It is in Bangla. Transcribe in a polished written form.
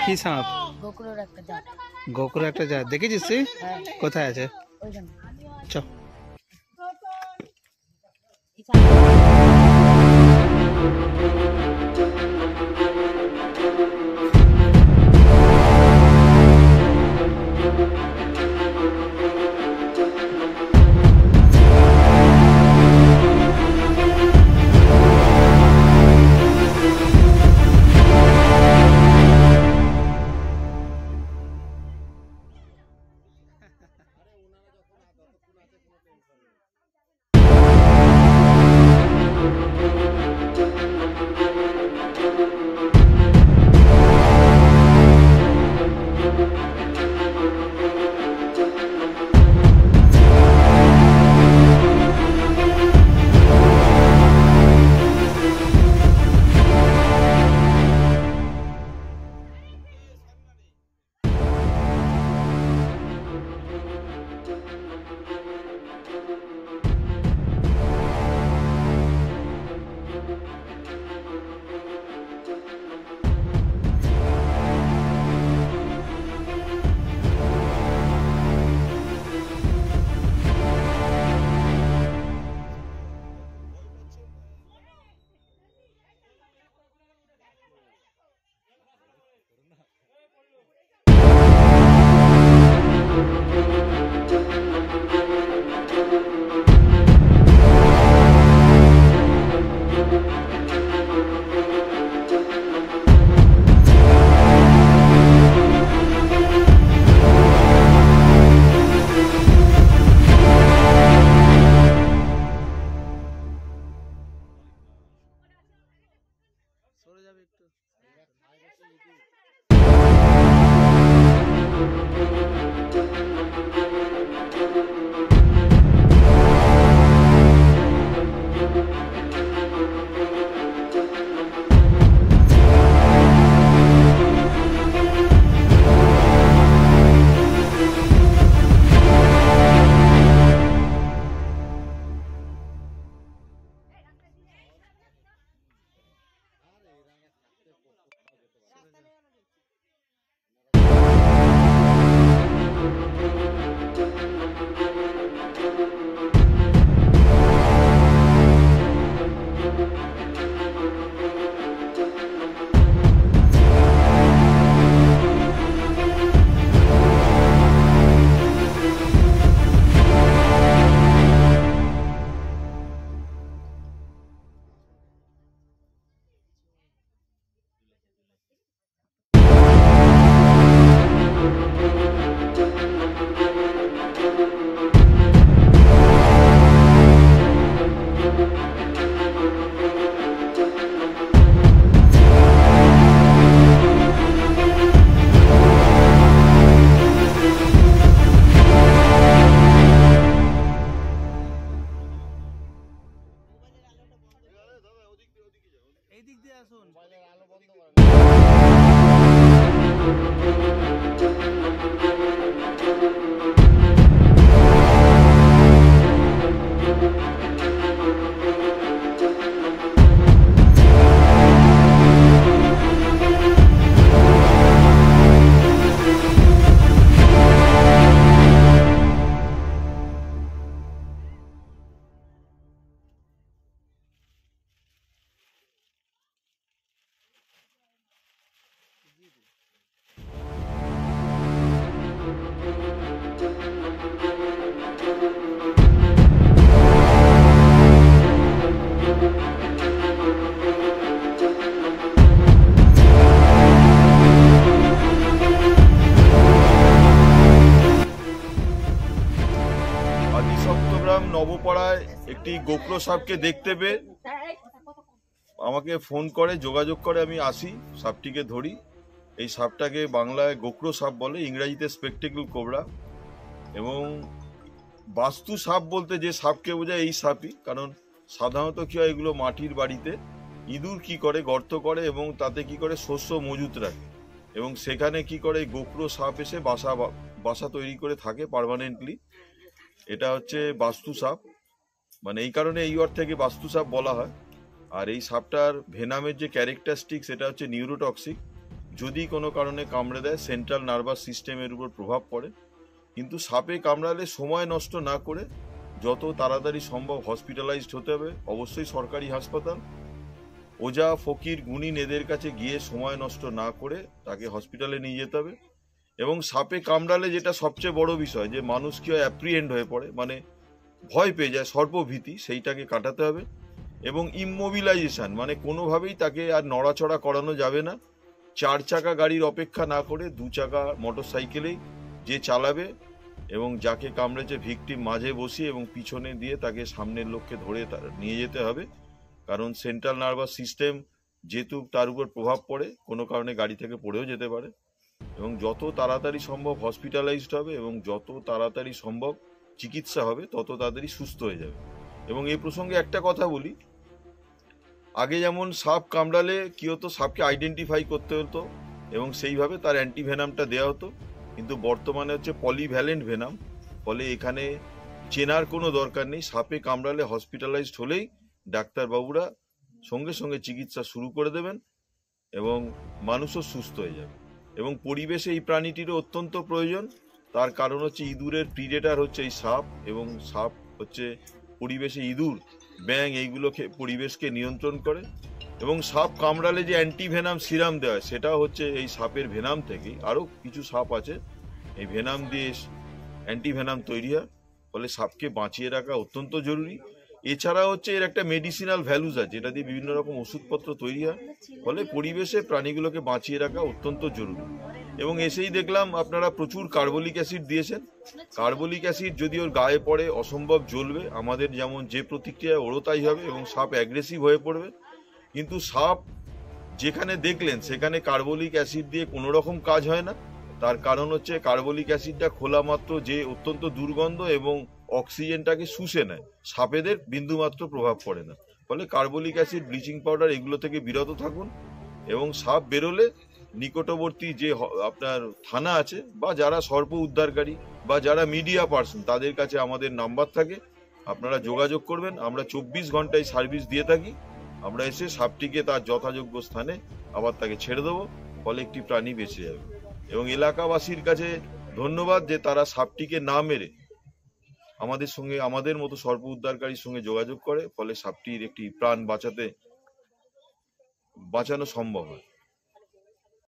কি সাপ? গোকুলের একটা জাত দেখেছিস তুই? কোথায় আছে? চ সরে যাবে একটু। এই দিক দিয়ে আসুন। আলো বন্ধ করেন। নবপাড়ায় একটি গোকলো সাপকে দেখতে পেয়ে আমাকে ফোন করে, যোগাযোগ করে আমি আসি, সাপটিকে ধরি। এই সাপটাকে বাংলায় গোকলো সাপ বলে, ইংরেজিতে স্পেকটেকল কোবরা। এবং বাস্তু সাপ বলতে যে সাপকে বোঝায় এই সাপই, কারণ সাধারণত কি হয়, এগুলো মাটির বাড়িতে ইঁদুর কি করে গর্ত করে এবং তাতে কি করে শস্য মজুত রাখে, এবং সেখানে কি করে গোকলো সাপ এসে বাসা তৈরি করে থাকে পার্মানেন্টলি। এটা হচ্ছে বাস্তু সাপ, মানে এই কারণে এই অর্থে বাস্তু সাপ বলা হয়। আর এই সাপটার ভেনামের যে ক্যারেক্টারিস্টিক সেটা হচ্ছে নিউরোটক্সিক, যদি কোনো কারণে কামড়ে দেয় সেন্ট্রাল নার্ভাস সিস্টেমের উপর প্রভাব পড়ে। কিন্তু সাপে কামড়ালে সময় নষ্ট না করে যত তাড়াতাড়ি সম্ভব হসপিটালাইজড হতে হবে, অবশ্যই সরকারি হাসপাতাল। ওজা ফকির গুণিন এদের কাছে গিয়ে সময় নষ্ট না করে তাকে হসপিটালে নিয়ে যেতে হবে। এবং সাপে কামড়ালে যেটা সবচেয়ে বড় বিষয়, যে মানুষ কি হয়, অ্যাপ্রিহেন্ড হয়ে পড়ে, মানে ভয় পেয়ে যায়, সর্পভীতি, সেইটাকে কাটাতে হবে। এবং ইমমোবিলাইজেশন, মানে কোনোভাবেই তাকে আর নড়াচড়া করানো যাবে না। 4 চাকা গাড়ির অপেক্ষা না করে 2 চাকা মোটর সাইকেলেই যে চালাবে এবং যাকে কামড়েছে ভিকটিম মাঝে বসিয়ে এবং পিছনে দিয়ে তাকে সামনের লোককে ধরে নিয়ে যেতে হবে। কারণ সেন্ট্রাল নার্ভাস সিস্টেম যেহেতু তার উপর প্রভাব পড়ে, কোনো কারণে গাড়ি থেকে পড়েও যেতে পারে। এবং যত তাড়াতাড়ি সম্ভব হসপিটালাইজড হবে এবং যত তাড়াতাড়ি সম্ভব চিকিৎসা হবে তত তাড়াতাড়ি সুস্থ হয়ে যাবে। এবং এই প্রসঙ্গে একটা কথা বলি, আগে যেমন সাপ কামড়ালে কি হতো, সাপকে আইডেন্টিফাই করতে হতো এবং সেইভাবে তার অ্যান্টিভেনামটা দেওয়া হতো। কিন্তু বর্তমানে হচ্ছে পলিভ্যালেন্ট ভেনাম, ফলে এখানে চেনার কোনো দরকার নেই। সাপে কামড়ালে হসপিটালাইজড হলেই ডাক্তারবাবুরা সঙ্গে সঙ্গে চিকিৎসা শুরু করে দেবেন এবং মানুষও সুস্থ হয়ে যাবে। এবং পরিবেশে এই প্রাণীটিরও অত্যন্ত প্রয়োজন, তার কারণ হচ্ছে ইঁদুরের প্রিডেটার হচ্ছে এই সাপ, এবং সাপ হচ্ছে পরিবেশে ইঁদুর, ব্যাঙ, এইগুলোকে পরিবেশকে নিয়ন্ত্রণ করে। এবং সাপ কামড়ালে যে অ্যান্টিভেনাম সিরাম দেওয়া হয় সেটা হচ্ছে এই সাপের ভেনাম থেকেই। আরও কিছু সাপ আছে এই ভেনাম দিয়ে অ্যান্টিভেনাম তৈরি হয়, ফলে সাপকে বাঁচিয়ে রাখা অত্যন্ত জরুরি। এছাড়া হচ্ছে এর একটা মেডিসিনাল ভ্যালুজ আছে, যেটা দিয়ে বিভিন্ন রকম ওষুধপত্র তৈরি হয়, ফলে পরিবেশে প্রাণীগুলোকে বাঁচিয়ে রাখা অত্যন্ত জরুরি। এবং এসেই দেখলাম আপনারা প্রচুর কার্বলিক অ্যাসিড দিয়েছেন। কার্বলিক অ্যাসিড যদি ওর গায়ে পড়ে অসম্ভব জ্বলবে, আমাদের যেমন যে প্রতিক্রিয়া ওরও তাই হবে এবং সাপ অ্যাগ্রেসিভ হয়ে পড়বে। কিন্তু সাপ যেখানে দেখলেন সেখানে কার্বলিক অ্যাসিড দিয়ে কোনো রকম কাজ হয় না। তার কারণ হচ্ছে কার্বলিক অ্যাসিডটা খোলা মাত্র যে অত্যন্ত দুর্গন্ধ এবং অক্সিজেনটাকে শুষে নেয়, সাপেদের বিন্দুমাত্র প্রভাব পড়ে না। ফলে কার্বলিক অ্যাসিড, ব্লিচিং পাউডার এগুলো থেকে বিরত থাকুন। এবং সাপ বেরোলে নিকটবর্তী যে আপনার থানা আছে বা যারা সর্প উদ্ধারকারী বা যারা মিডিয়া পার্সন, তাদের কাছে আমাদের নাম্বার থাকে, আপনারা যোগাযোগ করবেন। আমরা 24 ঘন্টায় সার্ভিস দিয়ে থাকি। আমরা এসে সাপটিকে তার যথাযোগ্য স্থানে আবার তাকে ছেড়ে দেবো, ফলে একটি প্রাণী বেঁচে যাবে। এবং এলাকাবাসীর কাছে ধন্যবাদ যে তারা সাপটিকে না মেরে আমাদের সঙ্গে, আমাদের মতো সর্প উদ্ধারকারীর সঙ্গে যোগাযোগ করে, ফলে সাপটির একটি প্রাণ বাঁচানো সম্ভব হয়।